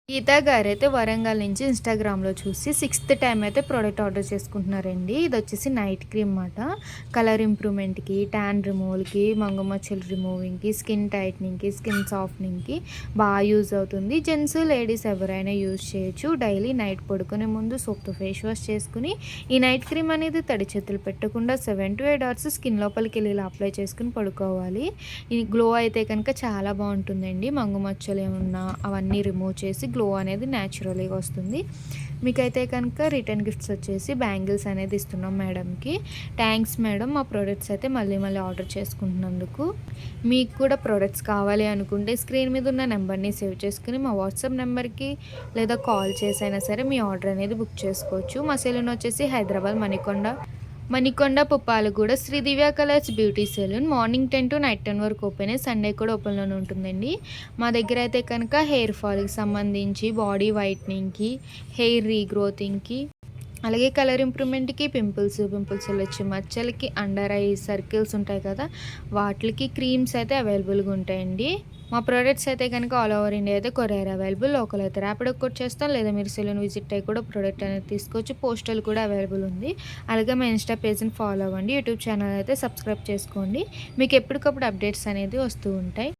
గీతా గారైతే వరంగల్ నుంచి ఇన్‌స్టాగ్రామ్‌లో చూసి సిక్స్త్ టైమ్ అయితే ప్రొడక్ట్ ఆర్డర్ చేసుకుంటున్నారండి. ఇదొచ్చేసి నైట్ క్రీమ్ మాట. కలర్ ఇంప్రూవ్‌మెంట్‌కి, టాన్ రిమూవల్‌కి, మంగుమచ్చలు రిమూవింగ్‌కి, స్కిన్ టైట్నింగ్‌కి, స్కిన్ సాఫ్టనింగ్‌కి యూజ్ అవుతుంది. జెంట్స్, లేడీస్ ఎవరైనా యూజ్ చేయొచ్చు. డైలీ నైట్ పడుకునే ముందు సోప్‌తో ఫేస్ వాష్ చేసుకొని, ఈ నైట్ క్రీమ్ అనేది తడి చేతులు పెట్టకుండా 7-8 అవర్స్ స్కిన్ లోపలికెళ్ళి ఇలా అప్లై చేసుకొని పడుకోవాలి. ఈ గ్లో అయితే కనుక చాలా బావుంటుందండి. మంగుమచ్చలు ఏమున్నా అవన్నీ రిమూవ్ చేసి గ్లో అనేది న్యాచురల్‌గా వస్తుంది. మీకైతే కనుక రిటర్న్ గిఫ్ట్స్ వచ్చేసి బ్యాంగిల్స్ అనేది ఇస్తున్నాం మేడంకి. థ్యాంక్స్ మేడం మా ప్రొడక్ట్స్ అయితే మళ్ళీ మళ్ళీ ఆర్డర్ చేసుకుంటున్నందుకు. మీకు కూడా ప్రొడక్ట్స్ కావాలి అనుకుంటే స్క్రీన్ మీద ఉన్న నెంబర్‌ని సేవ్ చేసుకొని మా వాట్సాప్ నెంబర్‌కి లేదా కాల్ చేసైనా సరే మీ ఆర్డర్ అనేది బుక్ చేసుకోవచ్చు. మా సెలూన్ వచ్చేసి Hyderabad Manikonda Puppalaguda Sri Divya colours beauty salon. Morning 10 to night 10 వరకు ఓపెనే. సండే కూడా ఓపెన్‌లోనే ఉంటుందండి. మా దగ్గర అయితే కనుక హెయిర్ ఫాల్‌కి సంబంధించి, బాడీ వైట్నింగ్‌కి, హెయిర్ రీగ్రోతింగ్‌కి, అలాగే కలర్ ఇంప్రూవ్‌మెంట్‌కి, పింపుల్స్‌లో వచ్చే మచ్చలకి, అండర్ ఐ సర్కిల్స్ ఉంటాయి కదా! వాటిలకి క్రీమ్స్ అయితే అవైలబుల్‌గా ఉంటాయండి. మా ప్రొడక్ట్స్ అయితే కనుక ఆల్ ఓవర్ ఇండియా అయితే కొరియర్ అవైలబుల్. లోకల్ అయితే ర్యాపిడో కొట్ చేస్తాం. లేదా మీరు సెలూన్ విజిట్ అయ్యి కూడా ప్రొడక్ట్ అనేది తీసుకోవచ్చు. పోస్టల్ కూడా అవైలబుల్ ఉంది. అలాగే మా ఇన్‌స్టా పేజ్‌ని ఫాలో అవ్వండి. యూట్యూబ్ ఛానల్ అయితే సబ్స్క్రైబ్ చేసుకోండి. మీకు ఎప్పటికప్పుడు అప్డేట్స్ అనేది వస్తూ ఉంటాయి.